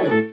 Hello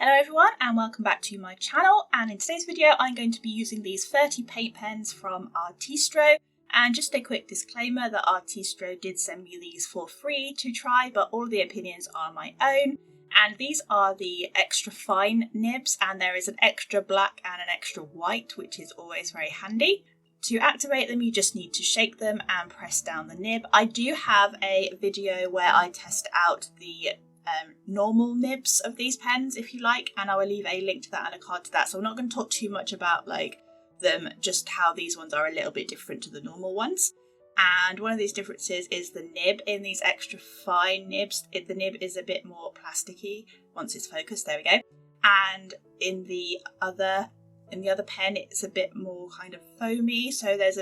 everyone and welcome back to my channel, and in today's video I'm going to be using these 30 paint pens from ARTISTRO. And just a quick disclaimer that ARTISTRO did send me these for free to try, but all of the opinions are my own. And these are the extra fine nibs, and there is an extra black and an extra white, which is always very handy. To activate them you just need to shake them and press down the nib. I do have a video where I test out the normal nibs of these pens if you like, and I will leave a link to that and a card to that, so I'm not going to talk too much about them, just how these ones are a little bit different to the normal ones. And one of these differences is the nib. In these extra fine nibs, the nib is a bit more plasticky once it's focused. There we go. And in the other pen it's a bit more kind of foamy, so there's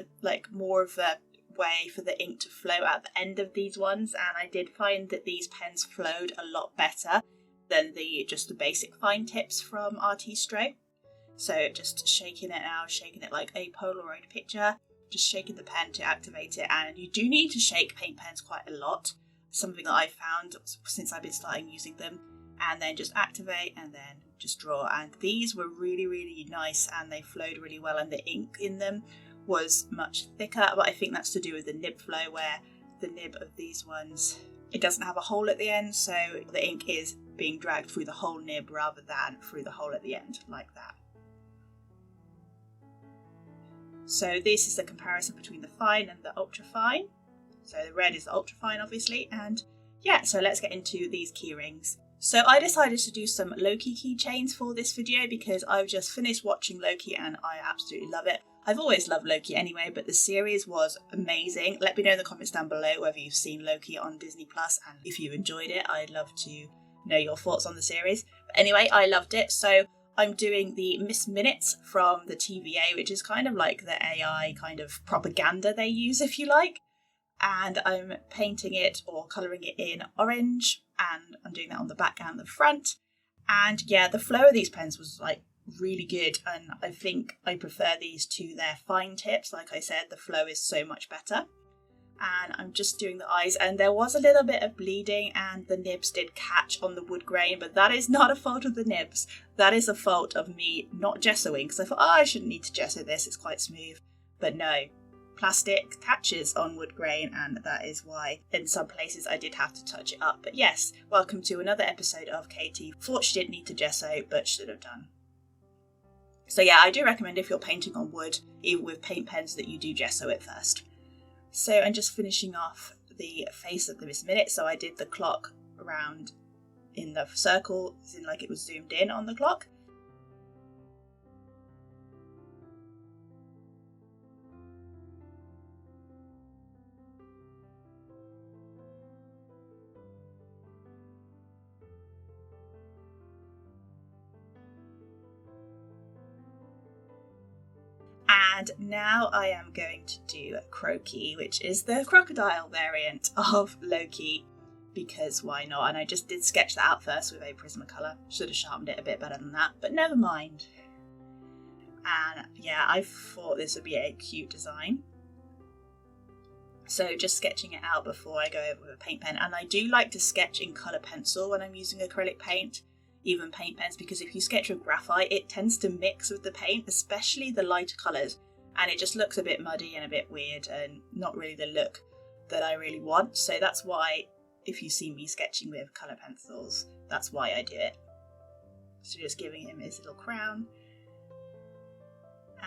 more of a way for the ink to flow at the end of these ones, and I did find that these pens flowed a lot better than just the basic fine tips from ARTISTRO. So just shaking it now, shaking it like a Polaroid picture, just shaking the pen to activate it. And you do need to shake paint pens quite a lot, something that I found since I've been starting using them, and then just activate and then just draw. And these were really nice and they flowed really well, and the ink in them was much thicker, but I think that's to do with the nib flow, where the nib of these ones, it doesn't have a hole at the end, so the ink is being dragged through the whole nib rather than through the hole at the end like that. So this is the comparison between the fine and the ultra fine. So the red is the ultra fine obviously, and yeah, so let's get into these key rings. So I decided to do some Loki keychains for this video because I've just finished watching Loki and I absolutely love it. I've always loved Loki anyway, but the series was amazing. Let me know in the comments down below whether you've seen Loki on Disney+, and if you enjoyed it, I'd love to know your thoughts on the series. But anyway, I loved it, so I'm doing the Miss Minutes from the TVA, which is kind of like the AI kind of propaganda they use, if you like. And I'm painting it or colouring it in orange, and I'm doing that on the back and the front. And yeah, the flow of these pens was really good, and I think I prefer these to their fine tips. Like I said, the flow is so much better. And I'm just doing the eyes, and there was a little bit of bleeding and the nibs did catch on the wood grain, but that is not a fault of the nibs. That is a fault of me not gessoing, because I thought, I shouldn't need to gesso this, it's quite smooth. But no, plastic catches on wood grain, and that is why in some places I did have to touch it up. But yes, welcome to another episode of Katie. Thought she didn't need to gesso, but should have done. So yeah, I do recommend if you're painting on wood, even with paint pens, that you do gesso it first. So I'm just finishing off the face of the Miss Minute. So I did the clock around in the circle, as in like it was zoomed in on the clock. And now I am going to do Croaky, which is the crocodile variant of Loki, because why not? And I just did sketch that out first with a Prismacolor. Should have sharpened it a bit better than that, but never mind. And yeah, I thought this would be a cute design. So just sketching it out before I go over with a paint pen. And I do like to sketch in colour pencil when I'm using acrylic paint, even paint pens, because if you sketch with graphite it tends to mix with the paint, especially the lighter colours, and it just looks a bit muddy and a bit weird and not really the look that I really want. So that's why if you see me sketching with colour pencils, that's why I do it. So just giving him his little crown,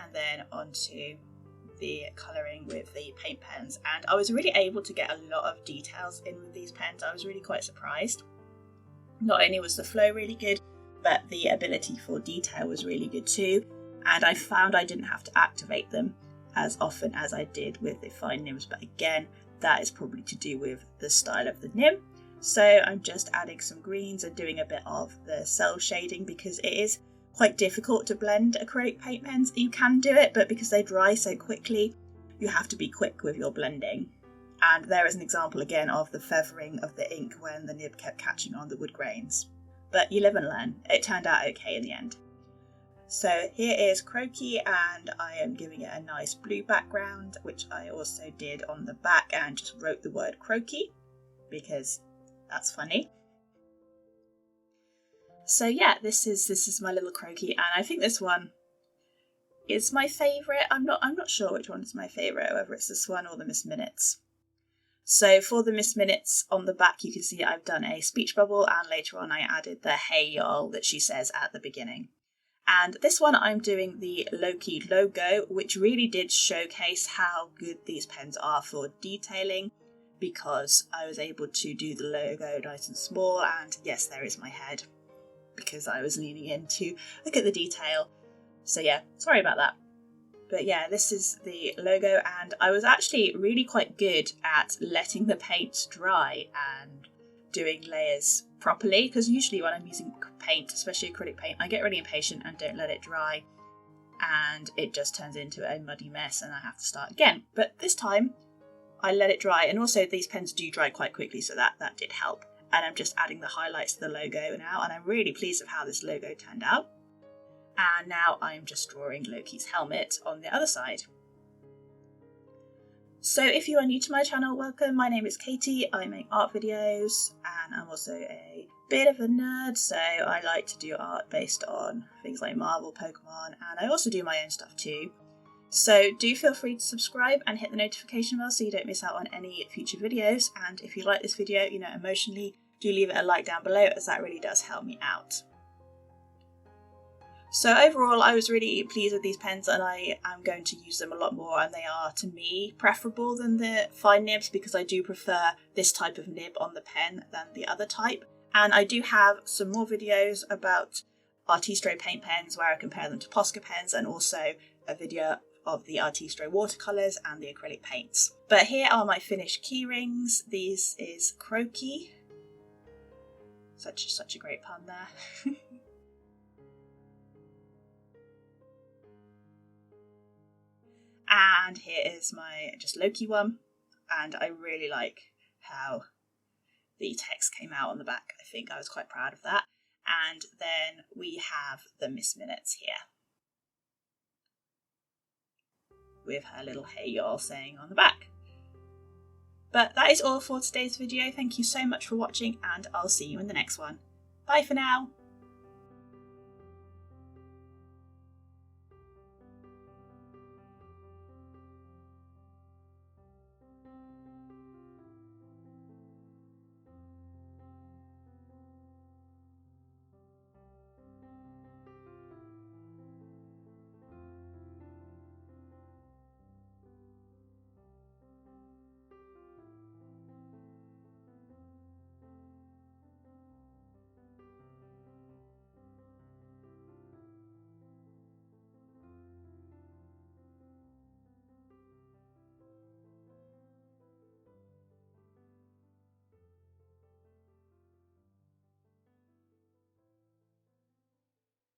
and then onto the colouring with the paint pens. And I was really able to get a lot of details in with these pens. I was really quite surprised. Not only was the flow really good, but the ability for detail was really good too. And I found I didn't have to activate them as often as I did with the fine nibs, but again, that is probably to do with the style of the nib. So I'm just adding some greens and doing a bit of the cell shading, because it is quite difficult to blend acrylic paint pens. You can do it, but because they dry so quickly, you have to be quick with your blending. And there is an example again of the feathering of the ink when the nib kept catching on the wood grains. But you live and learn. It turned out okay in the end. So here is Croaky, and I am giving it a nice blue background, which I also did on the back and just wrote the word Croaky because that's funny. So yeah, this is my little Croaky, and I think this one is my favourite. I'm not sure which one is my favourite, whether it's this one or the Miss Minutes. So for the Miss Minutes on the back, you can see I've done a speech bubble, and later on I added the "Hey y'all" that she says at the beginning. And this one I'm doing the Loki logo, which really did showcase how good these pens are for detailing, because I was able to do the logo nice and small, and yes, there is my head, because I was leaning in to look at the detail. So yeah, sorry about that. But yeah, this is the logo, and I was actually really quite good at letting the paints dry and doing layers properly, because usually when I'm using paint, especially acrylic paint, I get really impatient and don't let it dry, and it just turns into a muddy mess and I have to start again. But this time I let it dry, and also these pens do dry quite quickly, so that did help. And I'm just adding the highlights to the logo now, and I'm really pleased with how this logo turned out. And now I'm just drawing Loki's helmet on the other side. So if you are new to my channel, welcome. My name is Katie. I make art videos, and I'm also a bit of a nerd, so I like to do art based on things like Marvel, Pokemon, and I also do my own stuff too. So do feel free to subscribe and hit the notification bell so you don't miss out on any future videos. And if you like this video, emotionally, do leave it a like down below, as that really does help me out. So overall, I was really pleased with these pens, and I am going to use them a lot more, and they are, to me, preferable than the fine nibs, because I do prefer this type of nib on the pen than the other type. And I do have some more videos about ARTISTRO paint pens where I compare them to Posca pens, and also a video of the ARTISTRO watercolours and the acrylic paints. But here are my finished key rings. This is Croaky. Such a great pun there. And here is my just Loki one, and I really like how the text came out on the back. I think I was quite proud of that. And then we have the Miss Minutes here, with her little "Hey y'all" saying on the back. But that is all for today's video. Thank you so much for watching, and I'll see you in the next one. Bye for now.